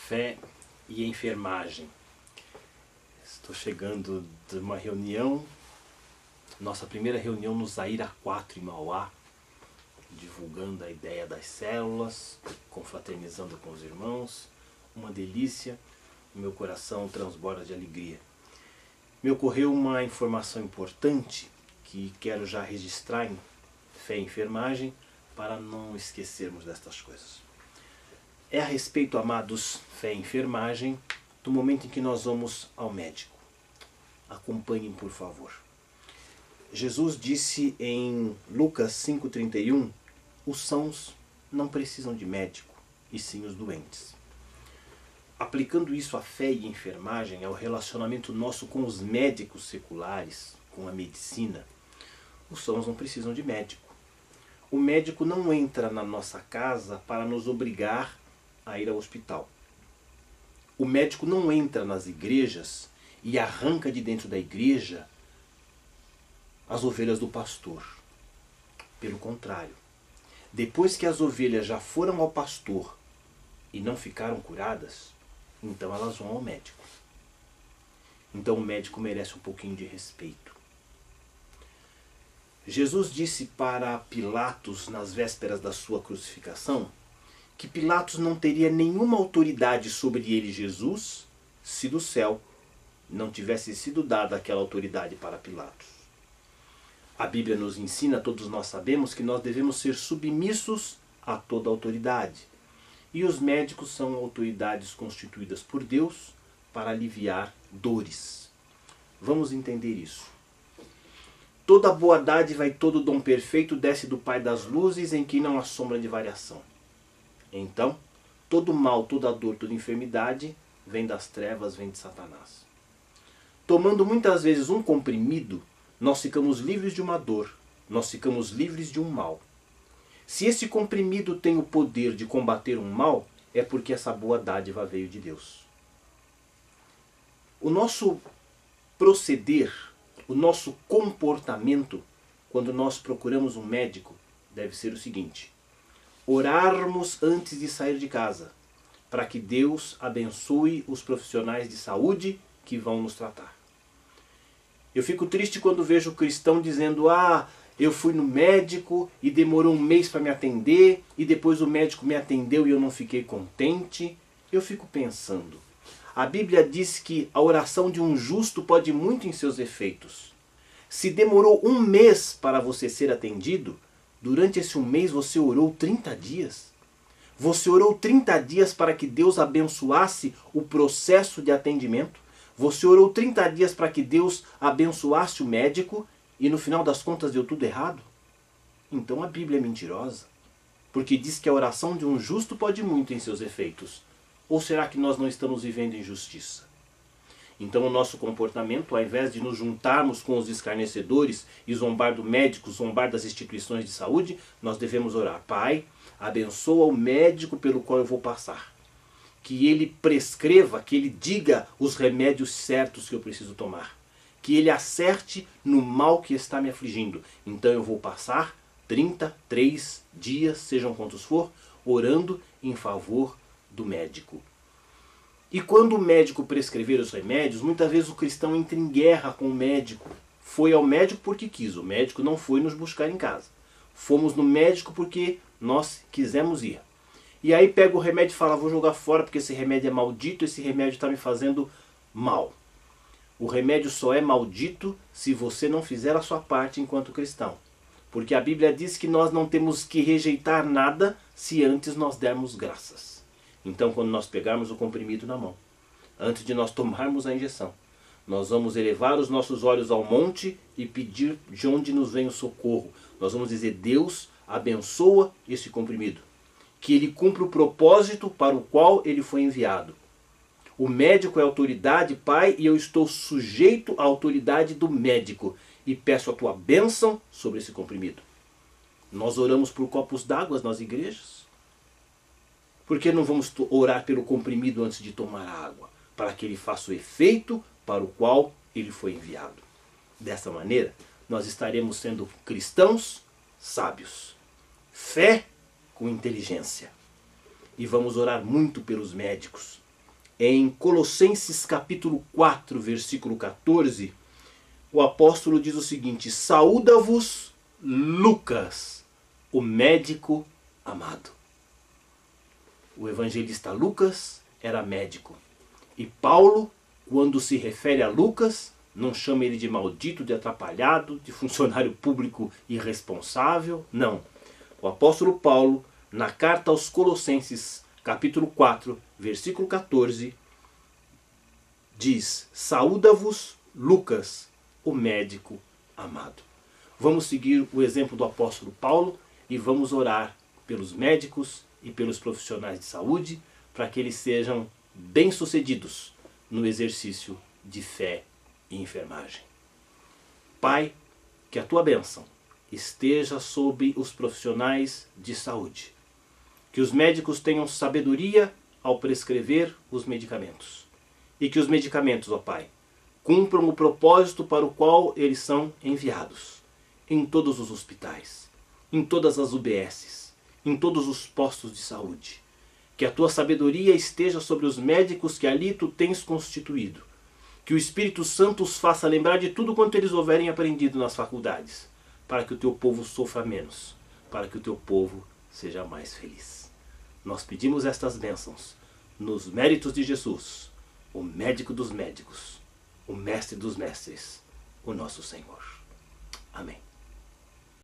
Fé e enfermagem. Estou chegando de uma reunião, nossa primeira reunião no Zaira 4 em Mauá, divulgando a ideia das células, confraternizando com os irmãos, uma delícia, meu coração transborda de alegria. Me ocorreu uma informação importante que quero já registrar em Fé e Enfermagem para não esquecermos destas coisas. É a respeito, amados, Fé e Enfermagem, do momento em que nós vamos ao médico. Acompanhem, por favor. Jesus disse em Lucas 5,31, os sãos não precisam de médico, e sim os doentes. Aplicando isso à fé e enfermagem, ao relacionamento nosso com os médicos seculares, com a medicina, os sãos não precisam de médico. O médico não entra na nossa casa para nos obrigar a ir ao hospital. O médico não entra nas igrejas e arranca de dentro da igreja as ovelhas do pastor. Pelo contrário, depois que as ovelhas já foram ao pastor e não ficaram curadas, então elas vão ao médico. Então o médico merece um pouquinho de respeito. Jesus disse para Pilatos, nas vésperas da sua crucificação, que Pilatos não teria nenhuma autoridade sobre ele, Jesus, se do céu não tivesse sido dada aquela autoridade para Pilatos. A Bíblia nos ensina, todos nós sabemos, que nós devemos ser submissos a toda autoridade. E os médicos são autoridades constituídas por Deus para aliviar dores. Vamos entender isso. Toda boa dádiva e todo dom perfeito desce do Pai das luzes, em quem não há sombra de variação. Então, todo mal, toda dor, toda enfermidade vem das trevas, vem de Satanás. Tomando muitas vezes um comprimido, nós ficamos livres de uma dor, nós ficamos livres de um mal. Se esse comprimido tem o poder de combater um mal, é porque essa boa dádiva veio de Deus. O nosso proceder, o nosso comportamento, quando nós procuramos um médico, deve ser o seguinte: orarmos antes de sair de casa, para que Deus abençoe os profissionais de saúde que vão nos tratar. Eu fico triste quando vejo o cristão dizendo: eu fui no médico e demorou um mês para me atender, e depois o médico me atendeu e eu não fiquei contente. Eu fico pensando, a Bíblia diz que a oração de um justo pode muito em seus efeitos. Se demorou um mês para você ser atendido, durante esse um mês você orou 30 dias. Você orou 30 dias para que Deus abençoasse o processo de atendimento. Você orou 30 dias para que Deus abençoasse o médico e no final das contas deu tudo errado? Então a Bíblia é mentirosa, porque diz que a oração de um justo pode muito em seus efeitos. Ou será que nós não estamos vivendo injustiça? Então o nosso comportamento, ao invés de nos juntarmos com os escarnecedores e zombar do médico, zombar das instituições de saúde, nós devemos orar: Pai, abençoa o médico pelo qual eu vou passar. Que ele prescreva, que ele diga os remédios certos que eu preciso tomar. Que ele acerte no mal que está me afligindo. Então eu vou passar 33 dias, sejam quantos for, orando em favor do médico. E quando o médico prescrever os remédios, muitas vezes o cristão entra em guerra com o médico. Foi ao médico porque quis, o médico não foi nos buscar em casa. Fomos no médico porque nós quisemos ir. E aí pega o remédio e fala: vou jogar fora porque esse remédio é maldito, esse remédio está me fazendo mal. O remédio só é maldito se você não fizer a sua parte enquanto cristão. Porque a Bíblia diz que nós não temos que rejeitar nada se antes nós dermos graças. Então quando nós pegarmos o comprimido na mão, antes de nós tomarmos a injeção, nós vamos elevar os nossos olhos ao monte e pedir de onde nos vem o socorro. Nós vamos dizer: Deus, abençoa esse comprimido. Que ele cumpra o propósito para o qual ele foi enviado. O médico é autoridade, Pai, e eu estou sujeito à autoridade do médico. E peço a tua bênção sobre esse comprimido. Nós oramos por copos d'água nas igrejas. Por que não vamos orar pelo comprimido antes de tomar a água? Para que ele faça o efeito para o qual ele foi enviado. Dessa maneira, nós estaremos sendo cristãos sábios. Fé com inteligência. E vamos orar muito pelos médicos. Em Colossenses capítulo 4, versículo 14, o apóstolo diz o seguinte: saúda-vos Lucas, o médico amado. O evangelista Lucas era médico. E Paulo, quando se refere a Lucas, não chama ele de maldito, de atrapalhado, de funcionário público irresponsável. Não. O apóstolo Paulo, na carta aos Colossenses, capítulo 4, versículo 14, diz: saúda-vos Lucas, o médico amado. Vamos seguir o exemplo do apóstolo Paulo e vamos orar pelos médicos e pelos profissionais de saúde para que eles sejam bem-sucedidos no exercício de fé e enfermagem. Pai, que a tua bênção esteja sobre os profissionais de saúde. Que os médicos tenham sabedoria ao prescrever os medicamentos. E que os medicamentos, ó Pai, cumpram o propósito para o qual eles são enviados. Em todos os hospitais, em todas as UBSs, em todos os postos de saúde. Que a tua sabedoria esteja sobre os médicos que ali tu tens constituído. Que o Espírito Santo os faça lembrar de tudo quanto eles houverem aprendido nas faculdades, para que o teu povo sofra menos, para que o teu povo seja mais feliz. Nós pedimos estas bênçãos nos méritos de Jesus, o médico dos médicos, o mestre dos mestres, o nosso Senhor. Amém.